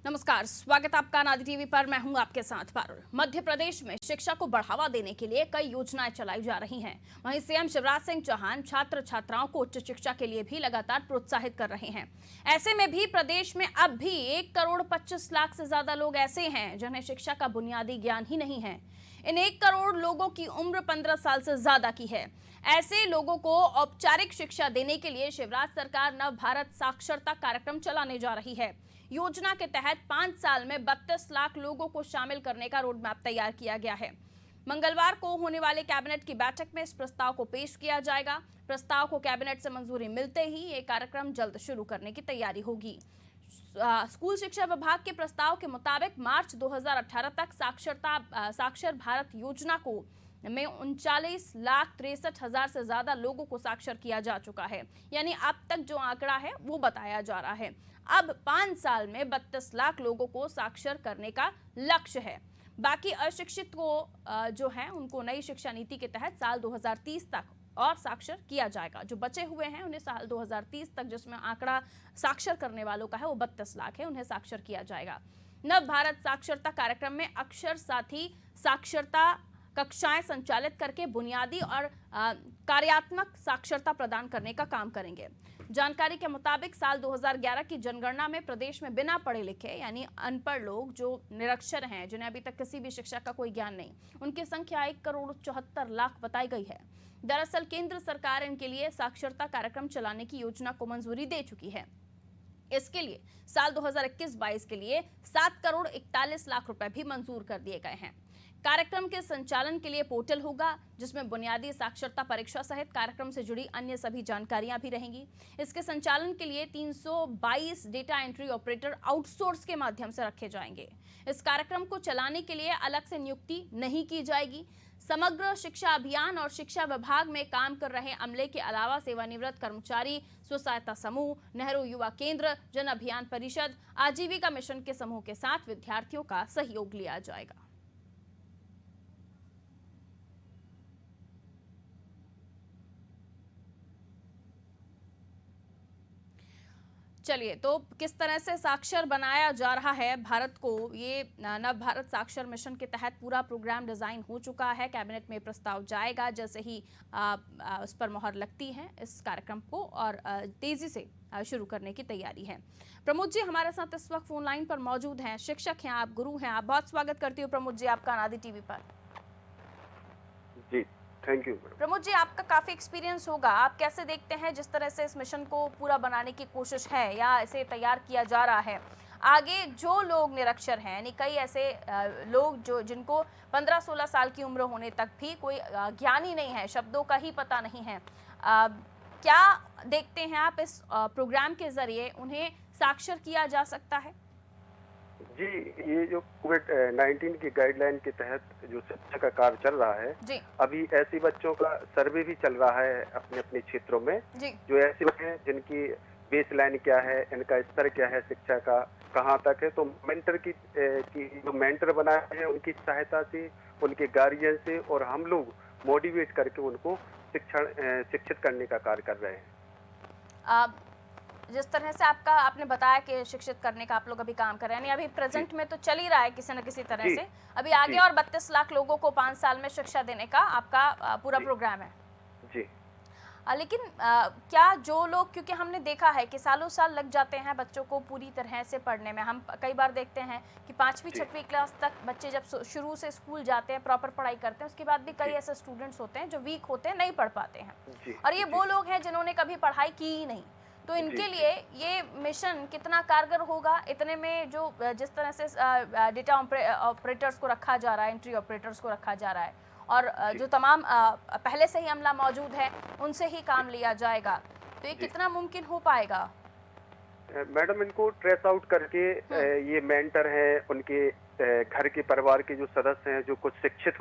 नमस्कार, स्वागत आपका नादी टीवी पर। मैं हूं आपके साथ पारुल। मध्य प्रदेश में शिक्षा को बढ़ावा देने के लिए कई योजनाएं चलाई जा रही हैं। वहीं सीएम शिवराज सिंह चौहान छात्र छात्राओं को उच्च शिक्षा के लिए भी लगातार प्रोत्साहित कर रहे हैं। ऐसे में भी प्रदेश में अब भी 1,25,00,000 से ज्यादा लोग ऐसे हैं जिन्हें शिक्षा का बुनियादी ज्ञान ही नहीं है। इन 1 करोड़ लोगों की उम्र 15 साल से ज्यादा की है। ऐसे लोगों को औपचारिक शिक्षा देने के लिए शिवराज सरकार नव भारत साक्षरता कार्यक्रम चलाने जा रही है। योजना के तहत 5 साल में 32 लाख लोगों को शामिल करने का रोड मैप तैयार किया गया है। मंगलवार को होने वाले कैबिनेट की बैठक में इस प्रस्ताव को पेश किया जाएगा। प्रस्ताव को कैबिनेट से मंजूरी मिलते ही ये कार्यक्रम जल्द शुरू करने की तैयारी होगी। स्कूल शिक्षा विभाग के प्रस्ताव के मुताबिक मार्च 2018 तक साक्षर भारत योजना को में 39,63,000 से ज्यादा लोगों को साक्षर किया जा चुका है। यानी अब तक जो आंकड़ा है वो बताया जा रहा है। अब 5 साल में 32 लाख लोगों को साक्षर करने का लक्ष्य है। बाकी अशिक्षित को जो है उनको नई शिक्षा नीति के तहत साल 2030 तक और साक्षर किया जाएगा। जो बचे हुए हैं उन्हें साल 2030 तक, जिसमें आंकड़ा साक्षर करने वालों का है वो 32 लाख है, उन्हें साक्षर किया जाएगा। नव भारत साक्षरता कार्यक्रम में अक्षर साथी साक्षरता कक्षाएं संचालित करके बुनियादी और कार्यात्मक साक्षरता प्रदान करने का काम करेंगे। जानकारी के मुताबिक साल 2011 की जनगणना में प्रदेश में बिना पढ़े लिखे यानी अनपढ़ लोग जो निरक्षर हैं, जिन्हें अभी तक किसी भी शिक्षा का कोई ज्ञान नहीं, उनकी संख्या 1,74,00,000 बताई गई है। दरअसल केंद्र सरकार इनके लिए साक्षरता कार्यक्रम चलाने की योजना को मंजूरी दे चुकी है। इसके लिए साल 2021-22 के लिए 7,41,00,000 रुपए भी मंजूर कर दिए गए हैं। कार्यक्रम के संचालन के लिए पोर्टल होगा जिसमें बुनियादी साक्षरता परीक्षा सहित कार्यक्रम से जुड़ी अन्य सभी जानकारियां भी रहेंगी। इसके संचालन के लिए 322 डेटा एंट्री ऑपरेटर आउटसोर्स के माध्यम से रखे जाएंगे। इस कार्यक्रम को चलाने के लिए अलग से नियुक्ति नहीं की जाएगी। समग्र शिक्षा अभियान और शिक्षा विभाग में काम कर रहे अमले के अलावा सेवानिवृत्त कर्मचारी, स्व सहायता समूह, नेहरू युवा केंद्र, जन अभियान परिषद, आजीविका मिशन के समूह के साथ विद्यार्थियों का सहयोग लिया जाएगा। चलिए, तो किस तरह से साक्षर बनाया जा रहा है भारत को, ये नव भारत साक्षर मिशन के तहत पूरा प्रोग्राम डिजाइन हो चुका है। कैबिनेट में प्रस्ताव जाएगा जैसे ही उस पर मोहर लगती है इस कार्यक्रम को और तेजी से शुरू करने की तैयारी है। प्रमोद जी हमारे साथ इस वक्त फोन लाइन पर मौजूद हैं। शिक्षक हैं आप, गुरु हैं आप। बहुत स्वागत करती हूँ प्रमोद जी आपका नादी टीवी पर। जी थैंक यू। प्रमोद जी, आपका काफी एक्सपीरियंस होगा, आप कैसे देखते हैं जिस तरह से इस मिशन को पूरा बनाने की कोशिश है या इसे तैयार किया जा रहा है? आगे जो लोग निरक्षर हैं, यानी कई ऐसे लोग जो जिनको 15-16 साल की उम्र होने तक भी कोई ज्ञान ही नहीं है, शब्दों का ही पता नहीं है, क्या देखते हैं आप इस प्रोग्राम के जरिए उन्हें साक्षर किया जा सकता है? जी, ये जो कोविड-19 की गाइडलाइन के तहत जो शिक्षा का कार्य चल रहा है जी। अभी ऐसे बच्चों का सर्वे भी चल रहा है अपने अपने क्षेत्रों में जी। जो ऐसे हैं जिनकी बेसलाइन क्या है, इनका स्तर क्या है, शिक्षा का कहाँ तक है। तो मेंटर की जो मेंटर बनाए हैं उनकी सहायता से, उनके गार्जियन से और हम लोग मोटिवेट करके उनको शिक्षित करने का कार्य कर रहे हैं। जिस तरह से आपने बताया कि शिक्षित करने का आप लोग अभी काम कर रहे हैं, यानी अभी प्रेजेंट में तो चल ही रहा है किसी न किसी तरह से। अभी आगे और 32 लाख लोगों को 5 साल में शिक्षा देने का आपका पूरा प्रोग्राम है जी। लेकिन क्या जो लोग, क्योंकि हमने देखा है कि सालों साल लग जाते हैं बच्चों को पूरी तरह से पढ़ने में। हम कई बार देखते हैं कि 5वीं 6वीं क्लास तक बच्चे जब शुरू से स्कूल जाते हैं, प्रॉपर पढ़ाई करते हैं, उसके बाद भी कई ऐसे स्टूडेंट्स होते हैं जो वीक होते हैं, नहीं पढ़ पाते हैं। और ये वो लोग हैं जिन्होंने कभी पढ़ाई की ही नहीं। तो इनके लिए ये मिशन कितना कारगर होगा? इतने में जो जिस तरह से डेटा ऑपरेटर्स को रखा जा रहा है, एंट्री ऑपरेटर्स को रखा जा रहा है और जो तमाम पहले से ही अमला मौजूद है उनसे ही काम लिया जाएगा, तो ये कितना मुमकिन हो पाएगा? मैडम, इनको ट्रेस आउट करके ये मेंटर हैं, उनके घर के परिवार के जो सदस्य हैं जो कुछ शिक्षित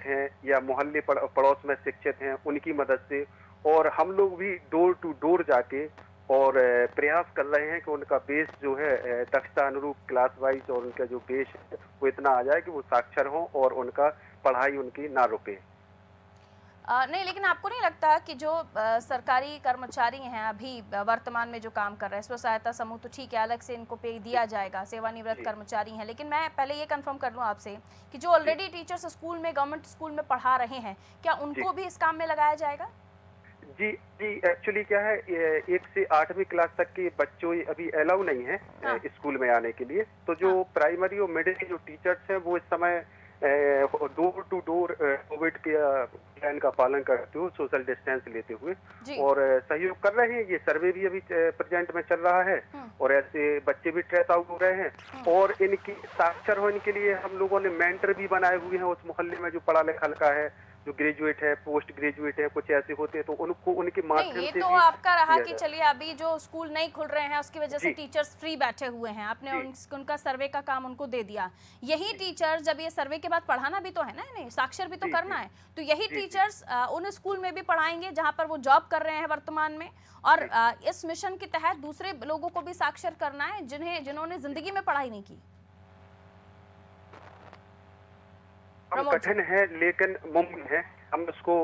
हैं या मोहल्ले पड़ोस में शिक्षित हैं, उनकी मदद से और हम लोग भी डोर टू डोर जाके और प्रयास कर रहे हैं कि उनका बेस जो है दक्षता अनुरूप क्लास वाइज और उनका जो बेस है वो इतना आ जाए कि वो साक्षर हों और उनका पढ़ाई उनकी ना रुके। नहीं, लेकिन आपको नहीं लगता कि जो सरकारी कर्मचारी हैं अभी वर्तमान में जो काम कर रहे हैं, स्व सहायता समूह तो ठीक है, अलग से इनको पे दिया जाएगा, सेवानिवृत्त जी कर्मचारी हैं, लेकिन मैं पहले ये कंफर्म कर लूँ आपसे कि जो जी ऑलरेडी टीचर्स स्कूल में, गवर्नमेंट स्कूल में पढ़ा रहे हैं, क्या जी उनको भी इस काम में लगाया जाएगा? जी जी एक्चुअली क्या है, 1 से 8वीं क्लास तक के बच्चों अभी अलाउ नहीं है हाँ। स्कूल में आने के लिए। तो जो हाँ। प्राइमरी और मिडिल के जो टीचर्स हैं वो इस समय डोर टू डोर कोविड के प्लान का पालन करते हुए, सोशल डिस्टेंस लेते हुए जी। और सहयोग कर रहे हैं। ये सर्वे भी अभी प्रेजेंट में चल रहा है और ऐसे बच्चे भी ट्रेस आउट हो रहे हैं और इनकी साक्षर होने के लिए हम लोगों ने मेंटर भी बनाए हुए हैं उस मोहल्ले में जो पढ़ा लिखा का है, जो ग्रेजुएट है, पोस्ट ग्रेजुएट है, कुछ ऐसे होते हैं, तो उनको उनके नहीं, माध्यम ये से तो भी आपका रहा किया कि जाए। चलिए अभी जो स्कूल नहीं खुल रहे हैं उसकी वजह से जी टीचर्स फ्री बैठे हुए हैं, आपने जी उनका सर्वे का काम उनको दे दिया। यही जी टीचर्स जब ये सर्वे के बाद पढ़ाना भी तो है ना, इन्हें साक्षर भी तो जी करना जी है, तो यही जी जी टीचर्स उन स्कूल में भी पढ़ाएंगे जहां पर वो जॉब कर रहे हैं वर्तमान में, और जी इस मिशन के तहत दूसरे लोगों को भी साक्षर करना है जिन्होंने जिंदगी में पढ़ाई नहीं की। हम प्रमोद जी। कठिन है लेकिन मुमकिन है। हम उसको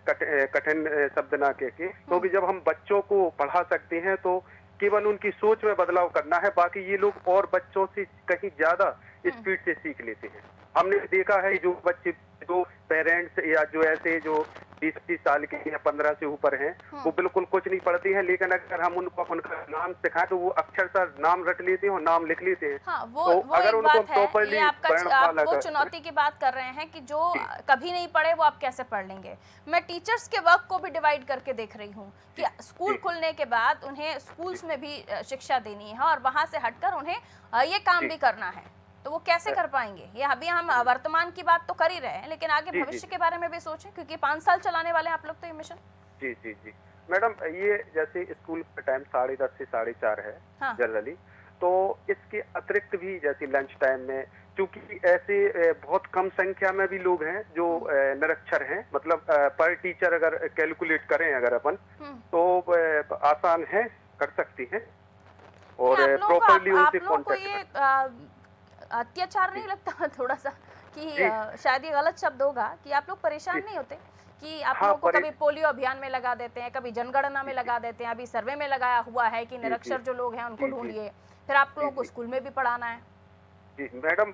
कठिन शब्द ना कह के, क्योंकि जब हम बच्चों को पढ़ा सकते हैं तो केवल उनकी सोच में बदलाव करना है, बाकी ये लोग और बच्चों से कहीं ज्यादा स्पीड से सीख लेते हैं। हमने देखा है जो बच्चे, जो पेरेंट्स या जो ऐसे जो 20-30 साल के या 15 से ऊपर हैं, वो बिल्कुल कुछ नहीं पढ़ते हैं, लेकिन अगर हम उनको उनका नाम सिखाएं तो वो अक्षरशः नाम रट लेते हैं और नाम लिख लेते हैं। हाँ, तो वो अगर एक उनको बात है, ये प्रॉपरली आप वर्णमाला वो का चुनौती की बात कर रहे हैं कि जो जी कभी नहीं पढ़े वो आप कैसे पढ़ लेंगे। मैं टीचर्स के वर्क को भी डिवाइड करके देख रही हूँ जी कि स्कूल जी खुलने के बाद उन्हें जी स्कूल्स में भी शिक्षा देनी है और वहां से हटकर उन्हें ये काम जी भी करना है, तो वो कैसे कर पाएंगे? ये अभी हम वर्तमान की बात तो कर ही रहे हैं, लेकिन आगे जी भविष्य के बारे में भी सोचें, क्योंकि 5 साल चलाने वाले हैं आप लोग तो ये मिशन। जी जी जी मैडम, ये जैसे स्कूल का टाइम 10:30 से 4:30 है हाँ। जनरली, तो इसके अतिरिक्त भी जैसे लंच टाइम में, क्योंकि ऐसे बहुत कम संख्या में भी लोग हैं जो निरक्षर हैं, मतलब पर टीचर अगर कैलकुलेट करें अगर अपन, तो आसान है, कर सकती हैं और नहीं, प्रॉपरली आप उनसे लोगों को कांटेक्ट ये कर। अत्याचार नहीं जी लगता थोड़ा सा कि जी शायद ये गलत शब्द होगा कि आप लोग जी परेशान नहीं होते कि आप हाँ लोगों को पर कभी पोलियो अभियान में लगा देते हैं, कभी जनगणना में जी लगा देते हैं, अभी सर्वे में लगाया हुआ है कि जी जी निरक्षर जो लोग हैं उनको जी जी ढूंढिए, फिर आप जी लोगों को जी स्कूल में भी पढ़ाना है। जी मैडम,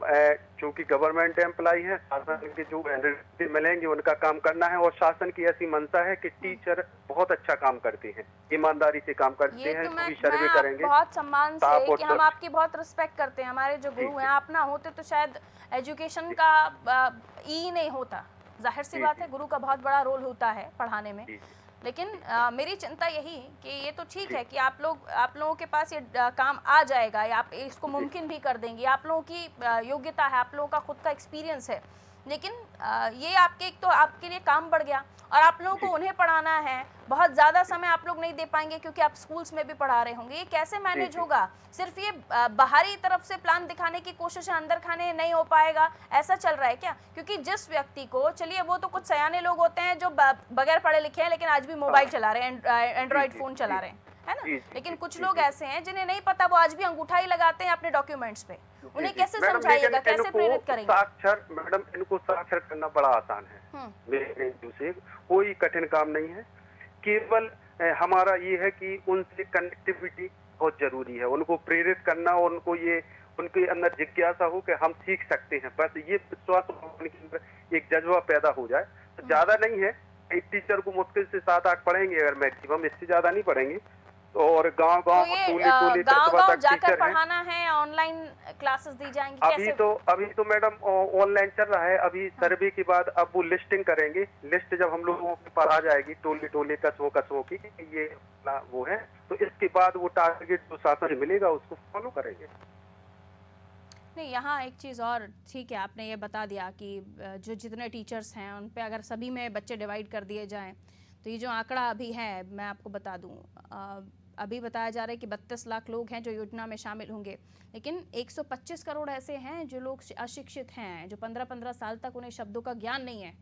चूंकि गवर्नमेंट एम्प्लॉय है, शासन के जो एनर्जी मिलेंगे उनका काम करना है और शासन की ऐसी मंशा है कि टीचर बहुत अच्छा काम करते हैं, ईमानदारी से काम करते ये हैं, तो जो भी मैं सर्वे आप करेंगे बहुत सम्मान साफ से और कि हम स्वच्छ। आपकी बहुत रिस्पेक्ट करते हैं, हमारे जो जी गुरु हैं, जी आप ना होते तो शायद एजुकेशन जी का ई नहीं होता। जाहिर सी जी बात जी है, गुरु का बहुत बड़ा रोल होता है पढ़ाने में, जी लेकिन जी मेरी चिंता यही कि ये तो ठीक जी है कि आप लोगों के पास ये काम आ जाएगा या आप इसको जी मुमकिन भी कर देंगे, आप लोगों की योग्यता है, आप लोगों का खुद का एक्सपीरियंस है, लेकिन ये आपके एक तो आपके लिए काम बढ़ गया और आप लोगों को जी उन्हें पढ़ाना है, बहुत ज़्यादा समय आप लोग नहीं दे पाएंगे क्योंकि आप स्कूल्स में भी पढ़ा रहे होंगे, ये कैसे जी मैनेज जी होगा? सिर्फ ये बाहरी तरफ से प्लान दिखाने की कोशिश है, अंदर खाने नहीं हो पाएगा, ऐसा चल रहा है क्या? क्योंकि जिस व्यक्ति को, चलिए वो तो कुछ सयाने लोग होते हैं जो बगैर पढ़े लिखे हैं लेकिन आज भी मोबाइल हाँ चला रहे हैं, जी एंड्रॉइड जी फ़ोन जी चला रहे हैं, है ना? जी जी लेकिन जी कुछ जी लोग जी ऐसे हैं जिन्हें नहीं पता, वो आज भी अंगूठा ही लगाते हैं अपने डॉक्यूमेंट्स पे, जी उन्हें जी कैसे मैडम, लेकिन समझाइएगा, कैसे इनको प्रेरित करेंगे? साक्षर, मैडम इनको साक्षर करना बड़ा आसान है, हम्म। मेरे हिसाब से कोई कठिन काम नहीं है। केवल हमारा ये है कि उनसे कनेक्टिविटी बहुत जरूरी है, उनको प्रेरित करना और उनको ये, उनके अंदर जिज्ञासा हो कि हम सीख सकते हैं, बस ये विश्वास उनके अंदर एक जज्बा पैदा हो जाए तो ज्यादा नहीं है। एक टीचर को मुश्किल से 7-8 पढ़ेंगे अगर मैक्सिमम, इससे ज्यादा नहीं पढ़ेंगे। तो और गांव तो गांव ये टोले टोले गांव कस्बा गांव तक जाकर टीचर हैं। पढ़ाना है, ऑनलाइन क्लासेस दी जाएंगी, कैसे? अभी तो मैडम ऑनलाइन चल रहा है, अभी सर्वे के बाद अब वो लिस्टिंग करेंगे, लिस्ट जब हम लोगों के पास आ जाएगी टोले टोले कस्बों की ये वो है, तो इसके बाद वो टारगेट जो शासन मिलेगा उसको फॉलो करेंगे। नहीं, यहाँ एक चीज़ और, ठीक है आपने ये बता दिया कि जो जितने टीचर्स हैं उन पे अगर सभी में बच्चे डिवाइड कर दिए जाएं तो ये जो आंकड़ा अभी है, मैं आपको बता दूं, अभी बताया जा रहा है कि 32 लाख लोग हैं जो योजना में शामिल होंगे, लेकिन 125 करोड़ ऐसे हैं जो लोग अशिक्षित हैं, जो 15-15 साल तक उन्हें शब्दों का ज्ञान नहीं है।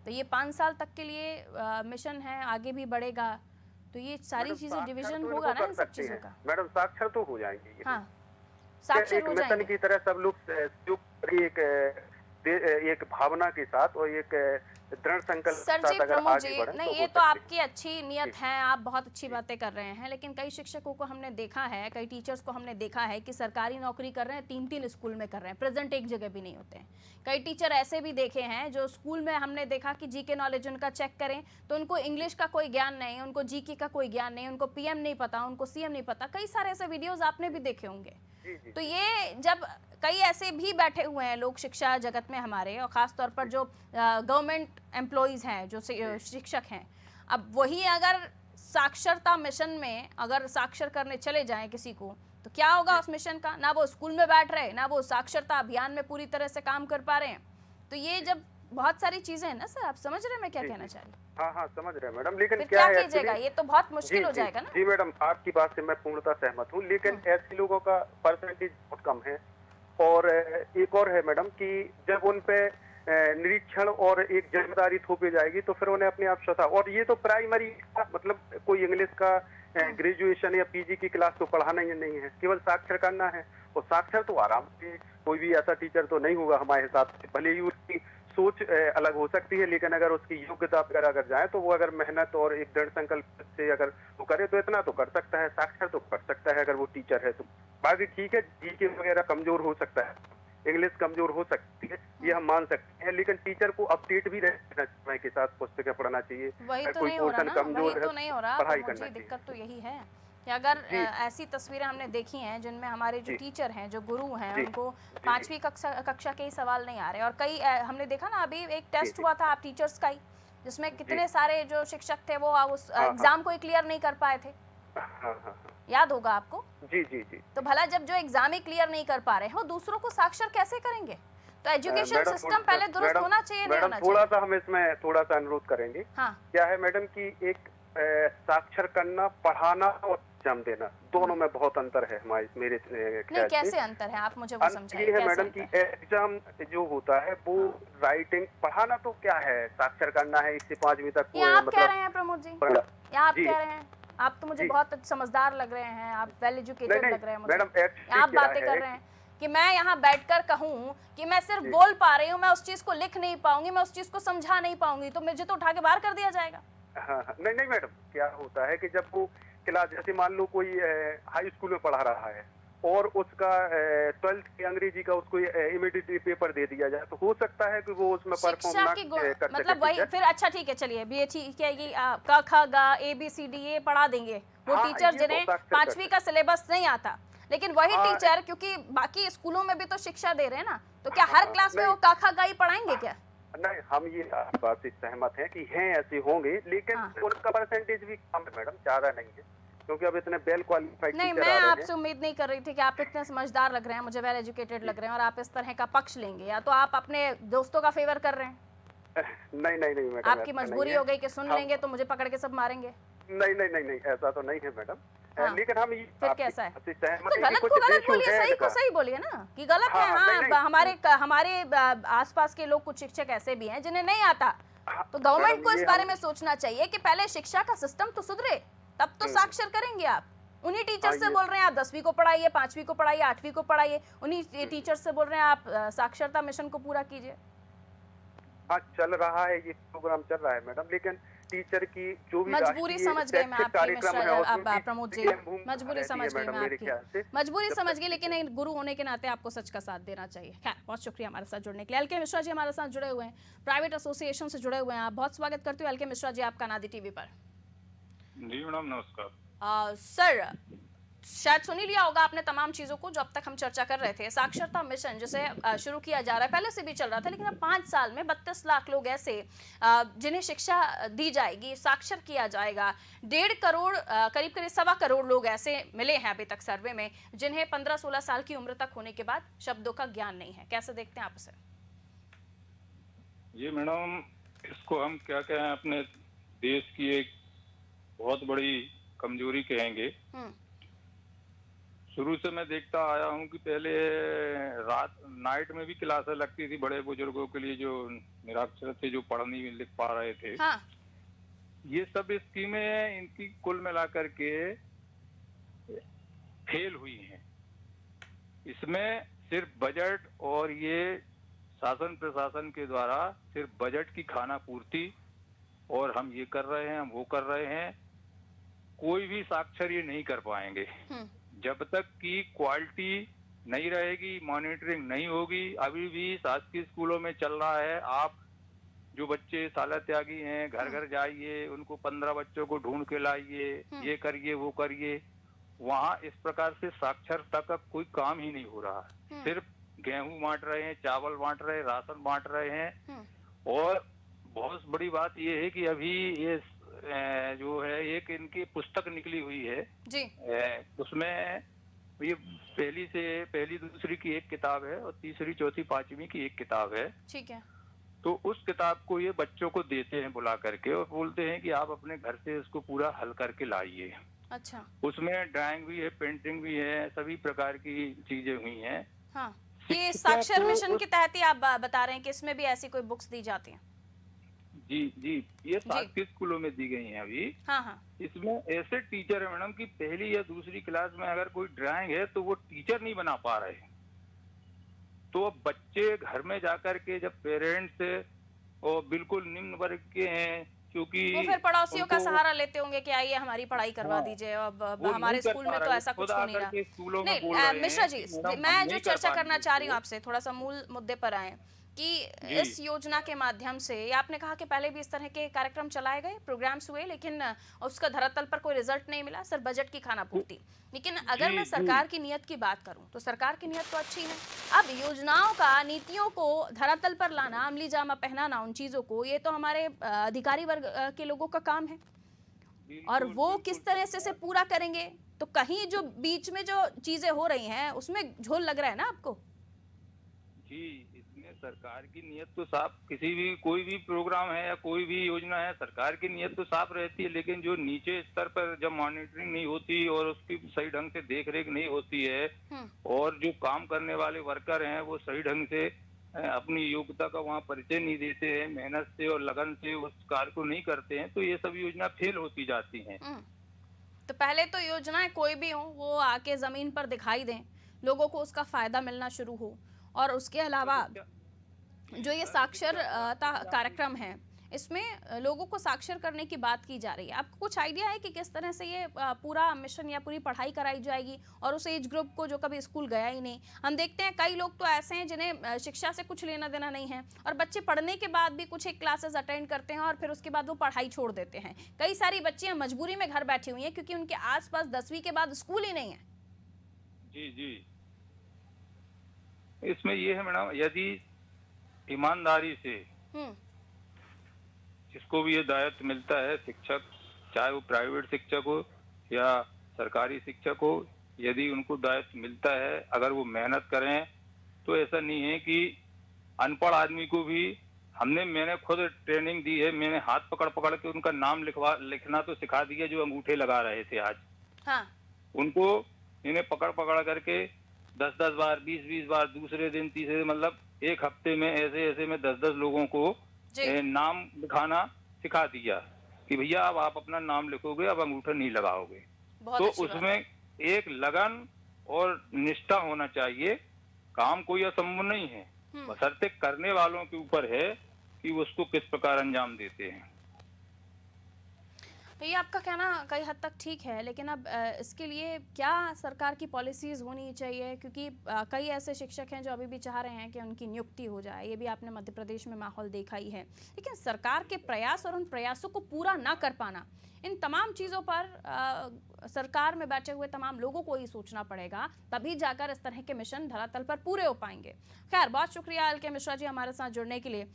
तो ये 5 साल तक के लिए मिशन है, आगे भी बढ़ेगा, तो ये सारी चीज़ें डिवीजन होगा ना इन सब चीज़ों का। मैडम साक्षर तो हो जाएंगे, हाँ, साक्षर एक हो मिशन जाएंगे। की तरह सब लोग एक एक भावना के साथ और एक दृढ़ संकल्प के सर जी, साथ अगर प्रमोद आगे जी, बढ़े नहीं तो ये हो तो सकती आपकी अच्छी नियत जी, है, आप बहुत अच्छी जी, बातें कर रहे हैं, लेकिन कई शिक्षकों को हमने देखा है, कई टीचर्स को हमने देखा है कि सरकारी नौकरी कर रहे हैं, 3-3 स्कूल में कर रहे हैं, प्रेजेंट एक जगह भी नहीं होते हैं। कई टीचर ऐसे भी देखे हैं जो स्कूल में हमने देखा कि जीके नॉलेज उनका चेक करें तो उनको इंग्लिश का कोई ज्ञान नहीं, उनको जीके का कोई ज्ञान नहीं, उनको पीएम नहीं पता, उनको सीएम नहीं पता। कई सारे ऐसे वीडियोज आपने भी देखे होंगे। जी, जी, तो जी, ये जब कई ऐसे भी बैठे हुए हैं लोग शिक्षा जगत में हमारे, और खास तौर पर जो गवर्नमेंट एम्प्लॉयज हैं, जो शिक्षक हैं, अब वही अगर साक्षरता मिशन में अगर साक्षर करने चले जाएं किसी को, तो क्या होगा उस मिशन का? ना वो स्कूल में बैठ रहे, ना वो साक्षरता अभियान में पूरी तरह से काम कर पा रहे हैं। तो ये जब बहुत सारी चीजें हैं ना सर, आप समझ रहे हैं मैं क्या जी, कहना जी। चाह रही हूँ? हाँ, हाँ, समझ रहे हैं मैडम, लेकिन फिर क्या क्या है कीजिएगा? एक्चुअली ये तो बहुत जी, मुश्किल हो जी, जाएगा ना। जी मैडम, आपकी बात से मैं पूर्णतः सहमत हूँ, लेकिन ऐसे लोगों का परसेंटेज बहुत कम है। और एक और है मैडम कि जब उन पे निरीक्षण और एक जिम्मेदारी थोपी जाएगी तो फिर उन्हें अपने आप स्वतः, और ये तो प्राइमरी का मतलब कोई इंग्लिश का ग्रेजुएशन या पीजी की क्लास तो पढ़ाना ही नहीं है, केवल साक्षर करना है। और साक्षर तो आराम से कोई भी ऐसा टीचर तो नहीं होगा हमारे हिसाब से, भले ही उसकी सोच अलग हो सकती है, लेकिन अगर उसकी योग्यता पर अगर जाए तो वो अगर मेहनत और एक दृढ़ संकल्प से अगर वो करे तो इतना तो कर सकता है, साक्षर तो कर सकता है अगर वो टीचर है तो। बाकी ठीक है, जीके वगैरह कमजोर हो सकता है, इंग्लिश कमजोर हो सकती है, ये हम मान सकते हैं, लेकिन टीचर को अपडेट भी रहना समय के साथ पुस्तकें पढ़ना चाहिए। वही तो कोई नहीं हो रहा पोर्शन ना, वही कमजोर है तो नहीं हो रहा पढ़ाई प्रमोद करना जी, चाहिए। दिक्कत तो यही है कि अगर जी, ऐसी तस्वीरें हमने देखी हैं जिनमें हमारे जो जी, टीचर हैं, जो गुरु हैं, जी, उनको जी, 5वीं कक्षा के ही सवाल नहीं आ रहे, और कई हमने देखा ना अभी एक जी, टेस्ट जी, हुआ था आप टीचर्स का ही, जिसमें जी, कितने सारे जो शिक्षक थे वो उस हाँ, हाँ, एग्जाम को ही क्लियर नहीं कर पाए थे, हाँ, हाँ, हाँ, याद होगा आपको। जी, जी, जी। तो भला जब जो एग्जाम ही क्लियर नहीं कर पा रहे हैं, वो दूसरों को साक्षर कैसे करेंगे? तो एजुकेशन मैडम सिस्टम पहले दुरुस्त मैडम होना चाहिए, नहीं मैडम होना थोड़ा चाहिए? सा हम इसमें थोड़ा सा अनुरोध करेंगे। हाँ। क्या है मैडम कि एक साक्षर करना, पढ़ाना और एग्जाम देना, दोनों में बहुत अंतर है हमारे मेरे नहीं, ख्याल से। कैसे अंतर है, आप मुझे वो समझाइए, ये है कैसे मैडम अंतर कि है? एग्जाम जो होता है वो राइटिंग, पढ़ाना तो क्या है, साक्षर करना है, इससे 5वीं तक ये आप कह मतलब रहे हैं प्रमोद जी, पढ़ना। ये आप जी, कह रहे हैं? आप तो मुझे जी, बहुत समझदार लग रहे हैं, आप वेल नहीं एजुकेटेड नहीं लग रहे हैं मुझे। मैडम, एक्चुअली आप क्या बातें कर है रहे हैं कि मैं यहाँ बैठकर कहूँ कि मैं सिर्फ जी, बोल पा रही हूँ, मैं उस चीज को लिख नहीं पाऊंगी, मैं उस चीज को समझा नहीं पाऊंगी, तो मुझे तो उठा के बाहर कर दिया जाएगा। हाँ, हाँ, नहीं नहीं मैडम, क्या होता है कि जब वो क्लास, जैसे मान लो कोई हाई स्कूल में पढ़ा रहा है और उसका 12th की अंग्रेजी का उसको इमीडिएटली पेपर दे दिया जाए, तो हो सकता है कि वो उसमें परफॉर्म शिक्षा ना की कर सके मतलब वही टीचर। फिर, अच्छा ठीक है, चलिए ये ठीक है, ये क ख ग ए बी सी डी ये पढ़ा देंगे वो हाँ, टीचर ये तो जिन्हें साक्षर कर 5वीं का सिलेबस नहीं आता, लेकिन वही हाँ, टीचर क्योंकि बाकी स्कूलों में भी तो शिक्षा दे रहे हैं ना, तो क्या हर हाँ, क्लास में नहीं वो क ख ग ही पढ़ाएंगे क्या? नहीं, हम ये आपकी बात से सहमत हैं कि हैं ऐसे होंगे, लेकिन हाँ। उनका परसेंटेज भी कम है मैडम, ज्यादा नहीं है, क्योंकि अब इतने वेल क्वालिफाइड नहीं, टीचर मैं आ रहे आपसे उम्मीद नहीं कर रही थी कि आप इतने समझदार लग रहे हैं, मुझे वेल एजुकेटेड लग रहे हैं और आप इस तरह का पक्ष लेंगे, या तो आप अपने दोस्तों का फेवर कर रहे हैं, हैं। नहीं नहीं नहीं मैडम, आपकी ऐसा नहीं मजबूरी है। हो गई कि सुन हम- लेंगे तो मुझे पकड़ के सब मारेंगे। नहीं नहीं नहीं नहीं, ऐसा तो नहीं है मैडम। हाँ, लेकिन हम ये फिर आपकी कैसा है? बात से सहमत तो हैं कि गलत कुछ को गलत इशू बोलिए, है सही को इनका। सही बोलिए ना कि गलत है। हाँ, हाँ, नहीं, नहीं। हमारे आसपास के लोग, कुछ शिक्षक ऐसे भी हैं जिन्हें नहीं आता, हाँ, तो गवर्नमेंट मैडम, को इस ये बारे हम- में सोचना चाहिए कि पहले शिक्षा का सिस्टम तो सुधरे, तब तो साक्षर करेंगे आप। उन्हीं टीचर हाँ, से ये- बोल रहे हैं आप 10वीं को पढ़ाइए, 5वीं को पढ़ाइए, 8वीं को पढ़ाइए, उन्हीं टीचर से बोल रहे हैं आप साक्षरता मिशन को पूरा कीजिए। हाँ, चल रहा है, ये प्रोग्राम चल रहा है मैडम, लेकिन टीचर की जो भी मजबूरी राष्ट्रीय समझ गई मैं शैक्षिक आपकी कार्यक्रम मिश्रा है अब उसमें भी प्रमोद जी, विलियम भूमिका मजबूरी रहती समझ है गई मैडम, मैं मेरे आपकी, ख्याल से। मजबूरी जब समझ तक गई, लेकिन एक गुरु होने के नाते आपको सच का साथ देना चाहिए। खैर, बहुत शुक्रिया हमारे साथ जुड़ने के लिए। एलके मिश्रा जी हमारे साथ जुड़े हुए हैं, प्राइवेट एसोसिएशन से जुड़े हुए हैं, आप बहुत स्वागत करती हूँ एलके मिश्रा जी आपका नादी टीवी पर। जी मैडम, नमस्कार। सर, शायद सुन ही लिया होगा आपने तमाम चीजों को जो अब तक हम चर्चा कर रहे थे। साक्षरता मिशन जिसे शुरू किया जा रहा है, पहले से भी चल रहा था, लेकिन अब 5 साल में 32 लाख लोग ऐसे जिन्हें शिक्षा दी जाएगी, साक्षर किया जाएगा। 1.5 करोड़ करीब करीब 1.25 करोड़ लोग ऐसे मिले हैं अभी तक सर्वे में, जिन्हें 15-16 साल की उम्र तक होने के बाद शब्दों का ज्ञान नहीं है। कैसे देखते हैं आप इसे? ये मैडम, इसको हम क्या कहें, अपने देश की एक बहुत बड़ी कमजोरी कहेंगे। शुरू से मैं देखता आया हूँ कि पहले रात नाइट में भी क्लासें लगती थी बड़े बुजुर्गों के लिए, जो निरक्षर थे, जो पढ़ नहीं लिख पा रहे थे। हाँ। ये सब स्कीमें इनकी कुल मिलाकर के फेल हुई हैं। इसमें सिर्फ बजट और ये शासन प्रशासन के द्वारा सिर्फ बजट की खाना पूर्ति और हम ये कर रहे हैं, हम वो कर रहे हैं, कोई भी साक्षर ये नहीं कर पाएंगे। जब तक की क्वालिटी नहीं रहेगी, मॉनिटरिंग नहीं होगी। अभी भी शासकीय स्कूलों में चल रहा है, आप जो बच्चे शाला त्यागी हैं घर घर जाइए, उनको 15 बच्चों को ढूंढ के लाइए, ये करिए वो करिए। वहाँ इस प्रकार से साक्षरता का कोई काम ही नहीं हो रहा। सिर्फ गेहूं बांट रहे हैं, चावल बांट रहे हैं, राशन बांट रहे हैं। और बहुत बड़ी बात ये है कि अभी ये जो है एक इनकी पुस्तक निकली हुई है जी। उसमें ये पहली दूसरी की एक किताब है और तीसरी चौथी पांचवी की एक किताब है। ठीक है। तो उस किताब को ये बच्चों को देते हैं बुला करके और बोलते हैं कि आप अपने घर से इसको पूरा हल करके लाइए। अच्छा। उसमें ड्राइंग भी है, पेंटिंग भी है, सभी प्रकार की चीजें हुई हैं। हाँ, ये साक्षर मिशन के तहत ही आप बता रहे हैं कि इसमें भी ऐसी कोई बुक्स दी जाती हैं? जी जी, ये शासकीय स्कूलों में दी गई हैं अभी। हाँ हाँ। इसमें ऐसे टीचर है मैडम कि पहली या दूसरी क्लास में अगर कोई ड्राइंग है तो वो टीचर नहीं बना पा रहे। तो अब बच्चे घर में जाकर के जब पेरेंट्स और बिल्कुल निम्न वर्ग के हैं, क्योंकि वो फिर पड़ोसियों का सहारा लेते होंगे कि आइए हमारी पढ़ाई करवा दीजिए। अब हमारे स्कूल में तो ऐसा कुछ हो नहीं रहा। नहीं मिश्रा जी, मैं जो चर्चा करना चाह रही हूँ आपसे, थोड़ा सा मूल मुद्दे पर आए कि इस योजना के माध्यम से आपने कहा कि पहले भी इस तरह के कार्यक्रम चलाए गए, प्रोग्राम्स हुए, लेकिन उसका धरातल पर कोई रिजल्ट नहीं मिला, सिर्फ बजट की खाना पूर्ति। लेकिन अगर मैं सरकार की नियत की बात करूं तो सरकार की नियत तो अच्छी है। अब योजनाओं का, नीतियों को धरातल पर लाना, अमली जामा पहनाना उन चीजों को, ये तो हमारे अधिकारी वर्ग के लोगों का काम है। और वो किस तरह से पूरा करेंगे, तो कहीं जो बीच में जो चीजें हो रही हैं उसमें झोल लग रहा है ना आपको? जी, इसमें सरकार की नियत तो साफ, किसी भी कोई भी प्रोग्राम है या कोई भी योजना है, सरकार की नियत तो साफ रहती है, लेकिन जो नीचे स्तर पर जब मॉनिटरिंग नहीं होती और उसकी सही ढंग से देखरेख नहीं होती है और जो काम करने वाले वर्कर हैं वो सही ढंग से अपनी योग्यता का वहाँ परिचय नहीं देते हैं, मेहनत से और लगन से उस कार्य को नहीं करते हैं, तो ये सब योजना फेल होती जाती हैं। तो पहले तो योजनाएं कोई भी हो वो आके जमीन पर दिखाई दें, लोगों को उसका फायदा मिलना शुरू हो। और उसके अलावा जो ये साक्षरता कार्यक्रम है, इसमें लोगों को साक्षर करने की बात की जा रही है। आपको कुछ आइडिया है कि किस तरह से ये पूरा मिशन या पूरी पढ़ाई कराई जाएगी और उस एज ग्रुप को जो कभी स्कूल गया ही नहीं? हम देखते हैं कई लोग तो ऐसे हैं जिन्हें शिक्षा से कुछ लेना देना नहीं है और बच्चे पढ़ने के बाद भी कुछ एक क्लासेस अटेंड करते हैं और फिर उसके बाद वो पढ़ाई छोड़ देते हैं। कई सारी बच्चियां मजबूरी में घर बैठी हुई हैं क्योंकि उनके आसपास 10वीं के बाद स्कूल ही नहीं है। जी जी, इसमें ये है मैडम, यदि ईमानदारी से जिसको भी ये दायित्व मिलता है, शिक्षक चाहे वो प्राइवेट शिक्षक हो या सरकारी शिक्षक हो, यदि उनको दायित्व मिलता है, अगर वो मेहनत करें, तो ऐसा नहीं है कि अनपढ़ आदमी को भी मैंने खुद ट्रेनिंग दी है, मैंने हाथ पकड़ पकड़ के उनका नाम लिखना तो सिखा दिया। जो अंगूठे लगा रहे थे आज, हाँ, उनको इन्हें पकड़ पकड़ करके 10-10 बार, 20-20 बार, दूसरे दिन तीसरे दिन, मतलब एक हफ्ते में ऐसे में 10-10 लोगों को नाम लिखाना सिखा दिया कि भैया अब आप अपना नाम लिखोगे, अब अंगूठा नहीं लगाओगे। तो उसमें एक लगन और निष्ठा होना चाहिए। काम कोई असंभव नहीं है, बशर्ते करने वालों के ऊपर है कि उसको किस प्रकार अंजाम देते हैं। ये आपका कहना कई हद तक ठीक है, लेकिन अब इसके लिए क्या सरकार की पॉलिसीज़ होनी चाहिए? क्योंकि कई ऐसे शिक्षक हैं जो अभी भी चाह रहे हैं कि उनकी नियुक्ति हो जाए। ये भी आपने मध्य प्रदेश में माहौल देखा ही है। लेकिन सरकार के प्रयास और उन प्रयासों को पूरा ना कर पाना, इन तमाम चीज़ों पर सरकार में बैठे हुए तमाम लोगों को ही सोचना पड़ेगा, तभी जाकर इस तरह के मिशन धरातल पर पूरे हो पाएंगे। खैर, बहुत शुक्रिया एल के मिश्रा जी हमारे साथ जुड़ने के लिए।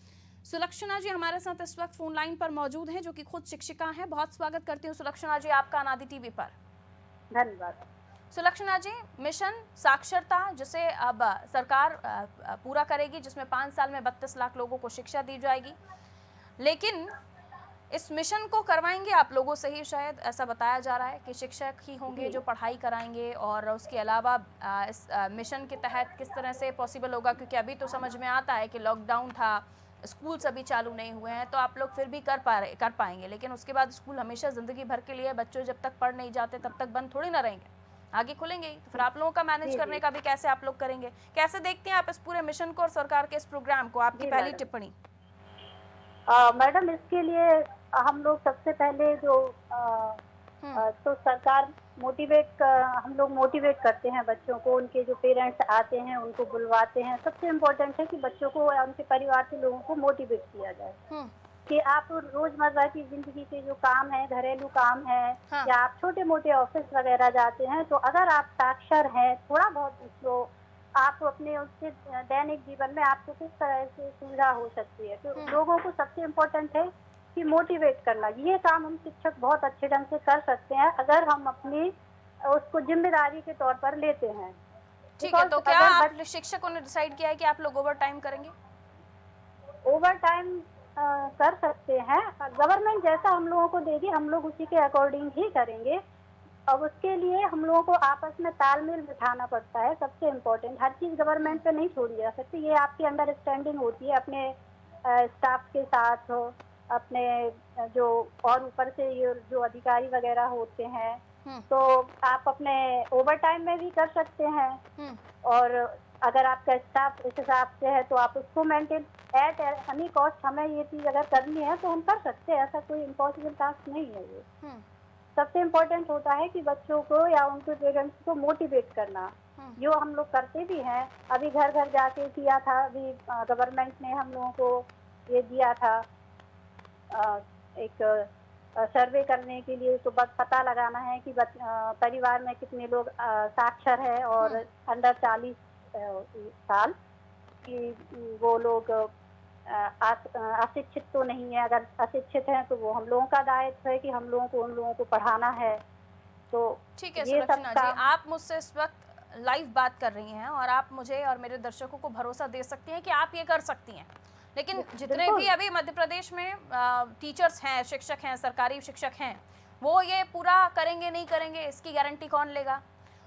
सुलक्षणा जी हमारे साथ इस वक्त फोन लाइन पर मौजूद हैं, जो कि खुद शिक्षिका हैं। बहुत स्वागत करती हूँ सुलक्षणा जी आपका अनादि टीवी पर। धन्यवाद। सुलक्षणा जी, मिशन साक्षरता जिसे अब सरकार पूरा करेगी, जिसमें 5 साल में 32 लाख लोगों को शिक्षा दी जाएगी, लेकिन इस मिशन को करवाएंगे आप लोगों से ही, शायद ऐसा बताया जा रहा है कि शिक्षक ही होंगे जो पढ़ाई कराएंगे। और उसके अलावा इस मिशन के तहत किस तरह से पॉसिबल होगा, क्योंकि अभी तो समझ में आता है कि लॉकडाउन था, स्कूल अभी चालू नहीं हुए हैं, तो आप लोग फिर भी कर पाएंगे, लेकिन उसके बाद स्कूल हमेशा ज़िंदगी भर के लिए, बच्चों जब तक पढ़ नहीं जाते तब तक बंद थोड़ी ना रहेंगे। आगे खुलेंगे ही, तो फिर आप लोगों का मैनेज जी, करने जी। का भी कैसे आप लोग करेंगे? कैसे देखते हैं आप इस पूरे मिशन को और सरकार के इस प्रोग्राम को? आपकी जी पहली मैडम। टिप्पणी। मैडम इसके लिए हम लोग सबसे पहले जो हम्म। तो सरकार हम लोग मोटिवेट करते हैं बच्चों को, उनके जो पेरेंट्स आते हैं उनको बुलवाते हैं। सबसे इम्पोर्टेंट है कि बच्चों को या उनके परिवार के लोगों को मोटिवेट किया जाए हम्म। कि आप रोजमर्रा की जिंदगी के जो काम है, घरेलू काम है, हाँ। या आप छोटे मोटे ऑफिस वगैरह जाते हैं, तो अगर आप साक्षर हैं, थोड़ा बहुत तो आप अपने उससे दैनिक जीवन में आपको किस तरह से सुविधा हो सकती है। तो लोगों को सबसे इम्पोर्टेंट है कि मोटिवेट करना। ये काम हम शिक्षक बहुत अच्छे ढंग से कर सकते हैं अगर हम अपनी उसको जिम्मेदारी के तौर पर लेते हैं। ठीक है, तो Because क्या अगर आप शिक्षकों ने डिसाइड किया है कि आप लोग ओवर टाइम करेंगे? ओवर टाइम कर सकते हैं, गवर्नमेंट जैसा हम लोगों को देगी हम लोग उसी के अकॉर्डिंग ही करेंगे। अब उसके लिए हम लोगों को आपस में तालमेल बिठाना पड़ता है। सबसे इम्पोर्टेंट, हर चीज़ गवर्नमेंट पे नहीं छोड़ी जा सकती। ये आपकी अंडरस्टैंडिंग होती है अपने स्टाफ के साथ, हो अपने जो और ऊपर से ये जो अधिकारी वगैरह होते हैं, तो आप अपने ओवर टाइम में भी कर सकते हैं। और अगर आपका स्टाफ इस हिसाब से है तो आप उसको मेंटेन एट एनी कॉस्ट, हमें ये चीज़ अगर करनी है तो हम कर सकते हैं। ऐसा कोई इम्पॉसिबल टास्क नहीं है ये। सबसे इम्पोर्टेंट होता है कि बच्चों को या उनके पेरेंट्स को मोटिवेट करना, जो हम लोग करते भी हैं। अभी घर घर जाके किया था, अभी गवर्नमेंट ने हम लोगों को ये दिया था एक सर्वे करने के लिए। तो बस पता लगाना है कि परिवार में कितने लोग साक्षर है और अंडर 40 साल कि वो लोग अशिक्षित तो नहीं है। अगर अशिक्षित हैं तो वो हम लोगों का दायित्व है कि हम लोगों को उन लोगों को पढ़ाना है। तो ठीक है ये सब सुलक्षणा जी, आप मुझसे इस वक्त लाइव बात कर रही हैं और आप मुझे और मेरे दर्शकों को भरोसा दे सकती हैं कि आप ये कर सकती हैं। लेकिन जितने भी अभी मध्य प्रदेश में टीचर्स हैं, शिक्षक हैं, सरकारी शिक्षक हैं, वो ये पूरा करेंगे नहीं करेंगे इसकी गारंटी कौन लेगा?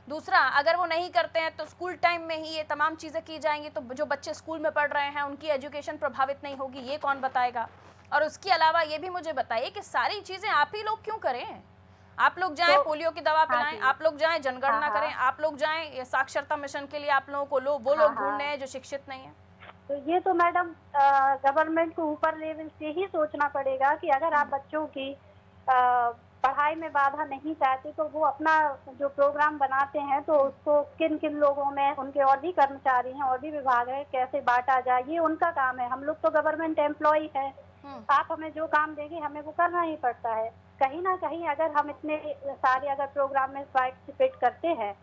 दूसरा, अगर वो नहीं करते हैं तो स्कूल टाइम में ही ये तमाम चीज़ें की जाएंगी, तो जो बच्चे स्कूल में पढ़ रहे हैं उनकी एजुकेशन प्रभावित नहीं होगी, ये कौन बताएगा? और उसके अलावा ये भी मुझे बताइए कि सारी चीज़ें आप ही लोग क्यों करें? आप लोग जाएं पोलियो की दवा पिलाएं, आप लोग जाएं जनगणना करें, आप लोग जाएं साक्षरता मिशन के लिए आप लोगों को वो लोग ढूंढने हैं जो शिक्षित नहीं है। तो ये तो मैडम गवर्नमेंट को ऊपर लेवल से ही सोचना पड़ेगा कि अगर आप बच्चों की पढ़ाई में बाधा नहीं चाहते तो वो अपना जो प्रोग्राम बनाते हैं तो उसको किन किन लोगों में, उनके और भी कर्मचारी हैं और भी विभाग है, कैसे बांटा जाए, ये उनका काम है। हम लोग तो गवर्नमेंट एम्प्लॉय है, आप हमें जो काम देंगे हमें वो करना ही पड़ता है। कहीं ना कहीं अगर हम इतने सारे अगर प्रोग्राम में पार्टिसिपेट करते हैं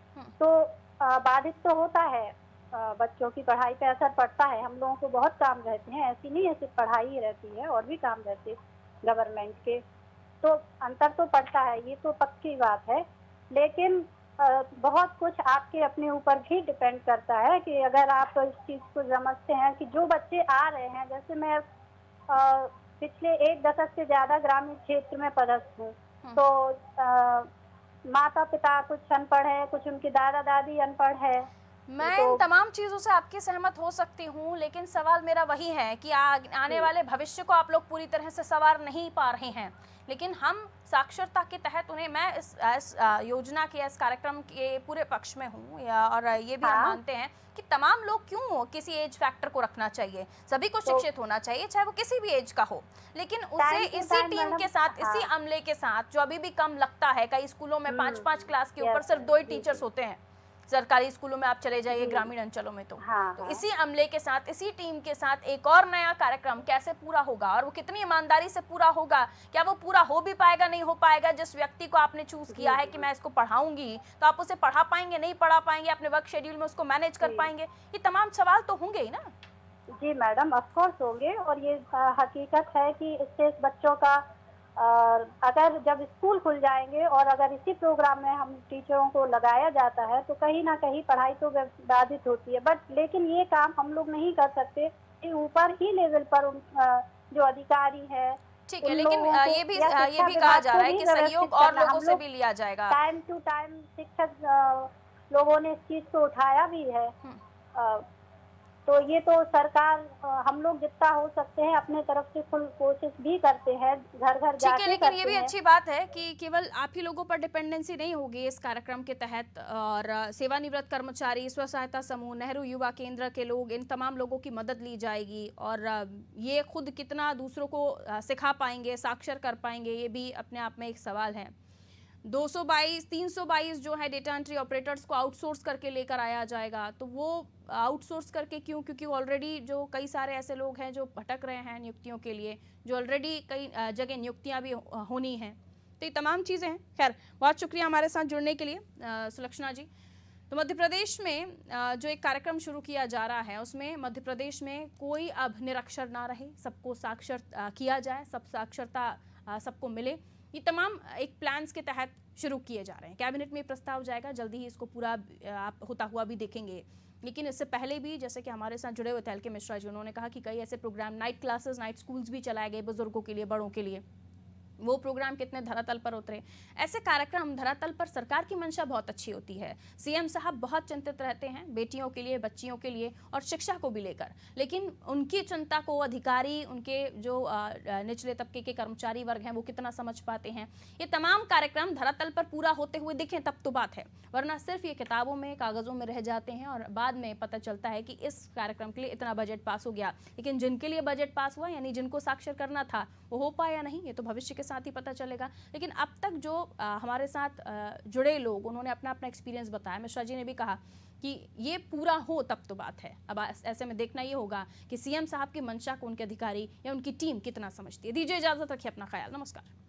तो बाधित तो होता है, बच्चों की पढ़ाई पे असर पड़ता है। हम लोगों को बहुत काम रहते हैं, ऐसी नहीं है सिर्फ पढ़ाई ही रहती है, और भी काम रहते हैं गवर्नमेंट के, तो अंतर तो पड़ता है, ये तो पक्की बात है। लेकिन बहुत कुछ आपके अपने ऊपर भी डिपेंड करता है कि अगर आप इस चीज़ को समझते हैं कि जो बच्चे आ रहे हैं, जैसे मैं पिछले 1 दशक से ज़्यादा ग्रामीण क्षेत्र में पदस्थ हूँ, तो माता पिता कुछ अनपढ़ है, कुछ उनके दादा दादी अनपढ़ है। मैं इन तमाम चीज़ों से आपकी सहमत हो सकती हूँ, लेकिन सवाल मेरा वही है कि आने वाले भविष्य को आप लोग पूरी तरह से संवार नहीं पा रहे हैं। लेकिन हम साक्षरता के तहत उन्हें, मैं इस योजना के, इस कार्यक्रम के पूरे पक्ष में हूँ, और ये भी हम मानते हैं कि तमाम लोग क्यों किसी एज फैक्टर को रखना चाहिए, सभी को शिक्षित होना चाहिए, चाहे वो किसी भी एज का हो। लेकिन उसे इसी टीम के साथ, इसी अमले के साथ, जो अभी भी कम लगता है, कई स्कूलों में 5-5 क्लास के ऊपर सिर्फ 2 ही टीचर्स होते हैं। सरकारी स्कूलों में आप चले जाइए, ग्रामीण अंचलों में तो इसी अमले के साथ, इसी टीम के साथ एक और नया कार्यक्रम कैसे पूरा होगा और वो कितनी ईमानदारी से पूरा होगा? क्या वो पूरा हो भी पाएगा, नहीं हो पाएगा? जिस व्यक्ति को आपने चूज किया है कि मैं इसको पढ़ाऊंगी, तो आप उसे पढ़ा पाएंगे, नहीं पढ़ा पाएंगे, अपने वर्क शेड्यूल में उसको मैनेज कर पाएंगे? ये तमाम सवाल तो होंगे ही ना। जी मैडम, ऑफ कोर्स होंगे, और ये हकीकत है कि इससे बच्चों का अगर जब स्कूल खुल जाएंगे और अगर इसी प्रोग्राम में हम टीचरों को लगाया जाता है तो कहीं ना कहीं पढ़ाई तो बाधित होती है। बट लेकिन ये काम हम लोग नहीं कर सकते, ऊपर ही लेवल पर जो अधिकारी है। ठीक है, लेकिन ये भी कहा जा रहा है कि सहयोग और लोगों से भी लिया जाएगा। टाइम टू टाइम शिक्षक लोगों ने इस चीज को उठाया भी है। तो ये तो सरकार हम लोग जितना हो सकते हैं अपने तरफ से फुल कोशिश भी करते हैं, घर घर ठीक जाके है, लेकिन ये करते भी हैं। अच्छी बात है कि केवल आप ही लोगों पर डिपेंडेंसी नहीं होगी इस कार्यक्रम के तहत, और सेवानिवृत्त कर्मचारी, स्व सहायता समूह, नेहरू युवा केंद्र के लोग, इन तमाम लोगों की मदद ली जाएगी। और ये खुद कितना दूसरों को सिखा पाएंगे, साक्षर कर पाएंगे, ये भी अपने आप में एक सवाल है। 322 जो है डेटा एंट्री ऑपरेटर्स को आउटसोर्स करके लेकर आया जाएगा, तो वो आउटसोर्स करके क्यों? क्योंकि ऑलरेडी जो कई सारे ऐसे लोग हैं जो भटक रहे हैं नियुक्तियों के लिए, जो ऑलरेडी कई जगह नियुक्तियां भी होनी हैं। तो ये तमाम चीज़ें हैं। खैर, बहुत शुक्रिया हमारे साथ जुड़ने के लिए सुलक्षणा जी। तो मध्य प्रदेश में जो एक कार्यक्रम शुरू किया जा रहा है, उसमें मध्य प्रदेश में कोई अब निरक्षर ना रहे, सबको साक्षर किया जाए, सब साक्षरता सबको मिले। ये तमाम एक प्लान्स के तहत शुरू किए जा रहे हैं। कैबिनेट में प्रस्ताव जाएगा, जल्दी ही इसको पूरा आप होता हुआ भी देखेंगे। लेकिन इससे पहले भी जैसे कि हमारे साथ जुड़े हुए तहलके मिश्रा जी, उन्होंने कहा कि कई ऐसे program, night classes, night schools भी चलाए गए बुजुर्गों के लिए, बड़ों के लिए। वो प्रोग्राम कितने धरातल पर उतरे। ऐसे कार्यक्रम धरातल पर सरकार की मंशा बहुत अच्छी होती है। सीएम साहब बहुत चिंतित रहते हैं बेटियों के लिए, बच्चियों के लिए और शिक्षा को भी लेकर, लेकिन उनकी चिंता को अधिकारी, उनके जो निचले तबके के कर्मचारी वर्ग हैं, वो कितना समझ पाते हैं। ये तमाम कार्यक्रम धरातल पर पूरा होते हुए दिखें तब तो बात है, वरना सिर्फ ये किताबों में, कागजों में रह जाते हैं और बाद में पता चलता है कि इस कार्यक्रम के लिए इतना बजट पास हो गया, लेकिन जिनके लिए बजट पास हुआ, यानी जिनको साक्षर करना था, वो हो पाया नहीं, ये तो भविष्य के साथ ही पता चलेगा। लेकिन अब तक जो हमारे साथ जुड़े लोग, उन्होंने अपना अपना एक्सपीरियंस बताया। मिश्रा जी ने भी कहा कि ये पूरा हो तब तो बात है। अब ऐसे में देखना ये होगा कि सीएम साहब की मंशा को उनके अधिकारी या उनकी टीम कितना समझती है। दीजिए इजाजत, रखिए अपना ख्याल। नमस्कार।